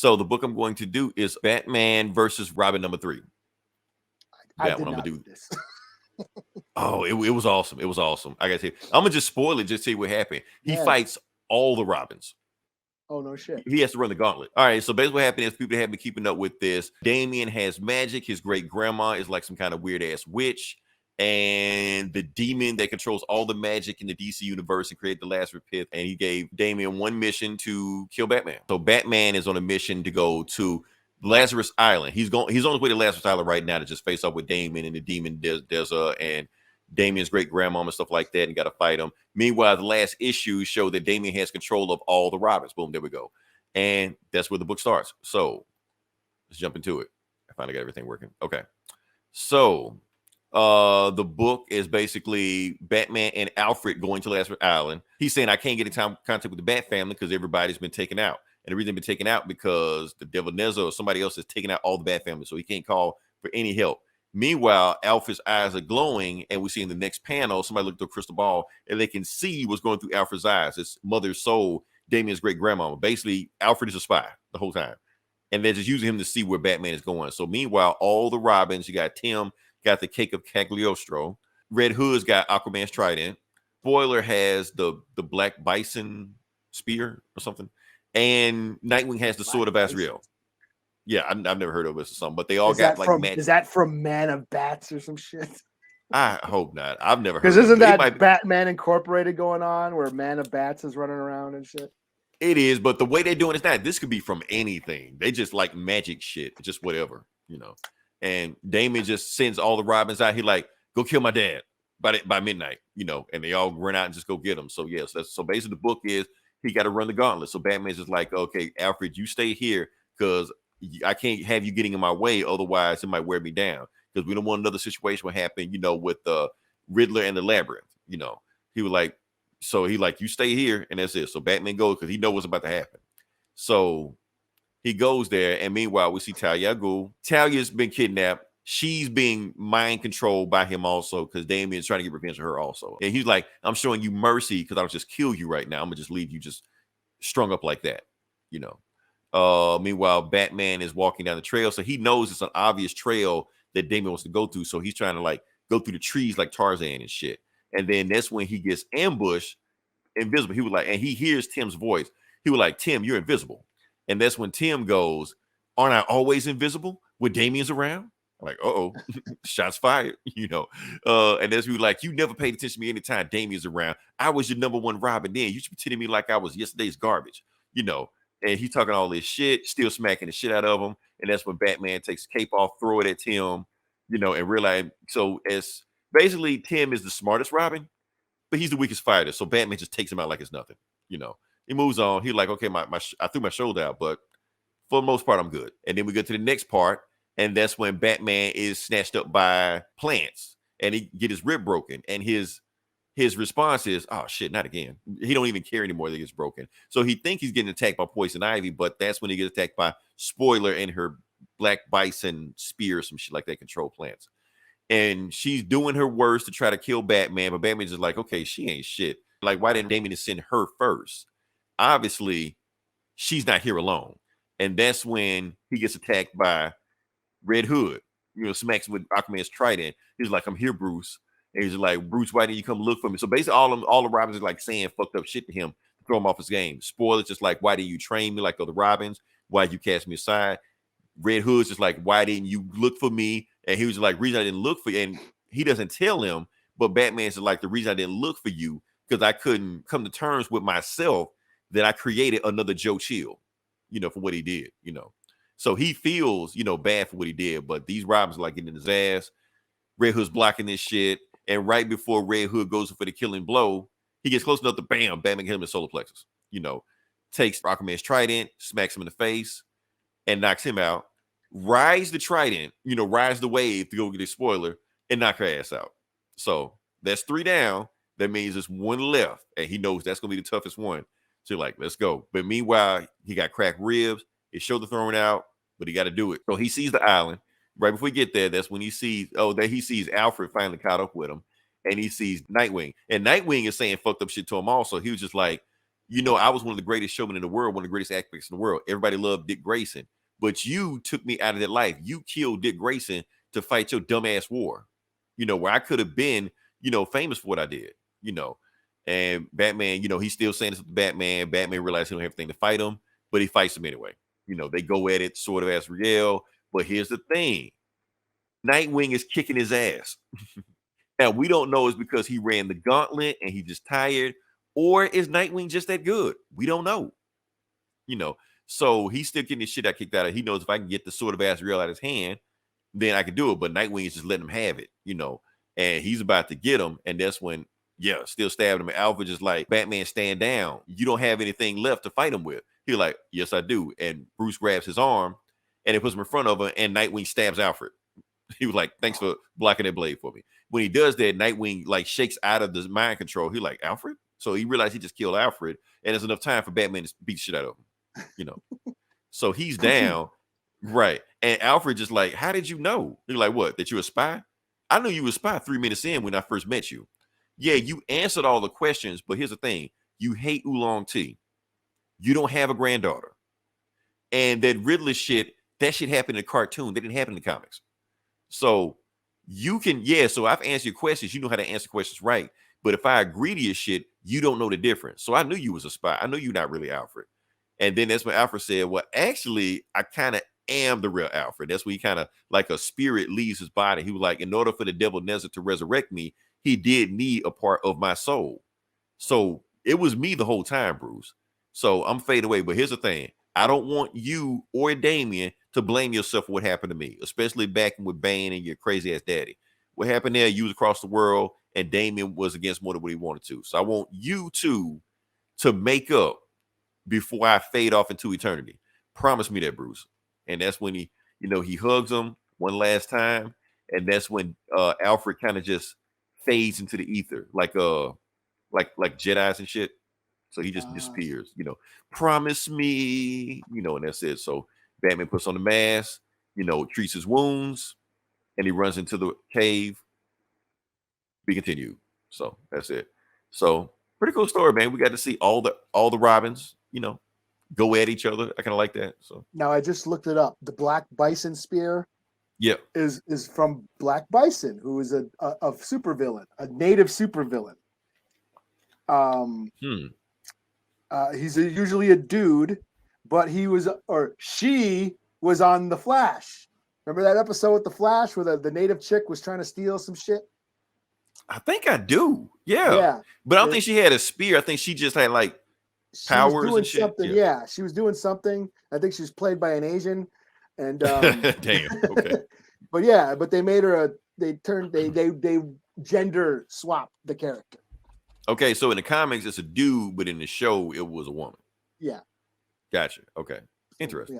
So the book I'm going to do is Batman versus Robin #3. I That did one I'm not gonna read do. this. Oh, it was awesome. It was awesome. I gotta tell you, I'm gonna just spoil it, just see what happened. He Yeah. fights all the Robins. Oh no shit. He has to run the gauntlet. All right, so basically what happened is people that have been keeping up with this. Damien has magic. His great grandma is like some kind of weird ass witch. And the demon that controls all the magic in the DC universe and created the Lazarus Pit. And he gave Damien one mission to kill Batman. So Batman is on a mission to go to Lazarus Island. He's on his way to Lazarus Island right now to just face off with Damien and the demon and Damien's great grandmom and stuff like that, and got to fight him. Meanwhile, the last issue show that Damien has control of all the Robins. Boom, there we go. And that's where the book starts. So let's jump into it. I finally got everything working. Okay. So the book is basically Batman and Alfred going to Lazarus Island. He's saying, I can't get in contact with the Bat family because everybody's been taken out. And the reason they've been taken out because the Devil Nezza or somebody else has taken out all the Bat family. So he can't call for any help. Meanwhile, Alfred's eyes are glowing, and we see in the next panel, somebody looked through a crystal ball, and they can see what's going through Alfred's eyes. His mother's soul, Damien's great grandmama. Basically, Alfred is a spy the whole time. And they're just using him to see where Batman is going. So meanwhile, all the Robins, you got Tim, got the cake of Cagliostro. Red Hood's got Aquaman's trident. Spoiler has the Black Bison spear or something. And Nightwing has the sword of Azrael. Yeah, I've never heard of this or something, but they all got like magic. Is that from Man of Bats or some shit? I hope not. I've never heard. Because isn't that Batman Incorporated going on where Man of Bats is running around and shit? It is, but the way they're doing it's not. This could be from anything. They just like magic shit, just whatever, you know. And Damien just sends all the Robins out. He like, go kill my dad by midnight, you know. And they all run out and just go get him. So yes, so basically the book is he got to run the gauntlet. So Batman's just like, okay, Alfred, you stay here because I can't have you getting in my way. Otherwise, it might wear me down. Because we don't want another situation will happen, you know, with the Riddler and the Labyrinth. You know, he was like, so he like, you stay here, and that's it. So Batman goes because he knows what's about to happen. So he goes there, and meanwhile, we see Talia al Ghul. Talia's been kidnapped. She's being mind controlled by him also because Damien's trying to get revenge on her also. And he's like, I'm showing you mercy because I'll just kill you right now. I'm gonna just leave you just strung up like that, you know. Meanwhile, Batman is walking down the trail, so he knows it's an obvious trail that Damien wants to go through. So he's trying to like go through the trees like Tarzan and shit. And then that's when he gets ambushed, invisible. He was like, and he hears Tim's voice. He was like, Tim, you're invisible. And that's when Tim goes, aren't I always invisible when Damien's around? I'm like, shots fired, you know. And that's we like, you never paid attention to me anytime Damien's around. I was your number one Robin then. You should be treating me like I was yesterday's garbage, you know. And he's talking all this shit, still smacking the shit out of him. And that's when Batman takes the cape off, throw it at Tim, you know, and realize. So as basically Tim is the smartest Robin, but he's the weakest fighter. So Batman just takes him out like it's nothing, you know. He moves on. He's like, okay, I threw my shoulder out, but for the most part, I'm good. And then we go to the next part, and that's when Batman is snatched up by plants, and he get his rib broken, and his response is, oh shit, not again. He don't even care anymore that he gets broken. So he think he's getting attacked by Poison Ivy, but that's when he gets attacked by Spoiler and her Black Bison spear, some shit like that, control plants. And she's doing her worst to try to kill Batman, but Batman's just like, okay, she ain't shit. Like, why didn't Damien send her first? Obviously, she's not here alone. And that's when he gets attacked by Red Hood. You know, smacks him with Aquaman's trident. He's like, I'm here, Bruce. And he's like, Bruce, why didn't you come look for me? So basically, all the Robins are like saying fucked up shit to him to throw him off his game. Spoiler's just like, why didn't you train me like other Robins? Why did you cast me aside? Red Hood's just like, why didn't you look for me? And he was like, reason I didn't look for you. And he doesn't tell him, but Batman's like, the reason I didn't look for you because I couldn't come to terms with myself that I created another Joe Chill, you know, for what he did, you know. So he feels, you know, bad for what he did, but these Robins are like getting in his ass. Red Hood's blocking this shit. And right before Red Hood goes for the killing blow, he gets close enough to bam, Batman hit him in solar plexus, you know, takes Aquaman's trident, smacks him in the face, and knocks him out. Rides the trident, you know, rides the wave to go get a spoiler and knock her ass out. So that's 3 down. That means there's 1 left. And he knows that's going to be the toughest one. So you're like, let's go. But meanwhile, he got cracked ribs, his shoulder thrown out, but he got to do it. So he sees the island. Right before we get there, that's when he sees, he sees Alfred finally caught up with him. And he sees Nightwing. And Nightwing is saying fucked up shit to him also. He was just like, You know, I was one of the greatest showmen in the world, one of the greatest actors in the world. Everybody loved Dick Grayson, but you took me out of that life. You killed Dick Grayson to fight your dumbass war. You know, where I could have been, you know, famous for what I did. You know, and Batman, you know, he's still saying this to Batman. Batman realized he don't have anything to fight him, but he fights him anyway. You know, they go at it sort of as Riel. But here's the thing: Nightwing is kicking his ass. Now we don't know is because he ran the gauntlet and he just tired, or is Nightwing just that good? We don't know. You know, so he's still getting his shit out kicked out of. He knows if I can get the sword of Azrael out of his hand, then I can do it. But Nightwing is just letting him have it, you know, and he's about to get him, and that's when, yeah, still stabbing him. And Alfred just like, Batman, stand down. You don't have anything left to fight him with. He's like, yes, I do. And Bruce grabs his arm and it puts him in front of him, and Nightwing stabs Alfred. He was like, thanks for blocking that blade for me. When he does that, Nightwing like shakes out of the mind control. He like, Alfred? So he realized he just killed Alfred, and there's enough time for Batman to beat the shit out of him, you know. So he's down, right? And Alfred just like, how did you know? He's like, what? That you're a spy? I knew you were a spy 3 minutes in when I first met you. Yeah, you answered all the questions, but here's the thing: you hate Oolong tea. You don't have a granddaughter, and that Riddler shit. That shit happened in a cartoon. That didn't happen in the comics. So you can, yeah. So I've answered your questions. You know how to answer questions right. But if I agree to your shit, you don't know the difference. So I knew you was a spy. I knew you're not really Alfred. And then that's when Alfred said, well, actually, I kind of am the real Alfred. That's when he kind of like a spirit leaves his body. He was like, in order for the devil Nezer to resurrect me, he did need a part of my soul. So it was me the whole time, Bruce. So I'm fading away. But here's the thing. I don't want you or Damian to blame yourself for what happened to me, especially back with Bane and your crazy ass daddy. What happened there, you was across the world, and Damian was against more than what he wanted to. So I want you two to make up before I fade off into eternity. Promise me that, Bruce. And that's when he, you know, he hugs him one last time, and that's when Alfred kind of just fades into the ether, like Jedis and shit. So he just disappears, you know. Promise me, you know, and that's it. So Batman puts on the mask, you know, treats his wounds, and he runs into the cave. Be continued. So that's it. So pretty cool story, man. We got to see all the Robins, you know, go at each other. I kind of like that. So now I just looked it up. The Black Bison spear, yeah, is from Black Bison, who is a supervillain, a native supervillain. He's usually a dude, but he was, or she was on The Flash. Remember that episode with The Flash where the native chick was trying to steal some shit? I think I do. Yeah. But I don't think she had a spear. I think she just had like powers and shit. Something. Yeah, she was doing something. I think she was played by an Asian. And damn. Okay. but they made her they gender swapped the character. Okay, so in the comics it's a dude, but in the show it was a woman. Yeah. Gotcha. Okay. Interesting. Yeah.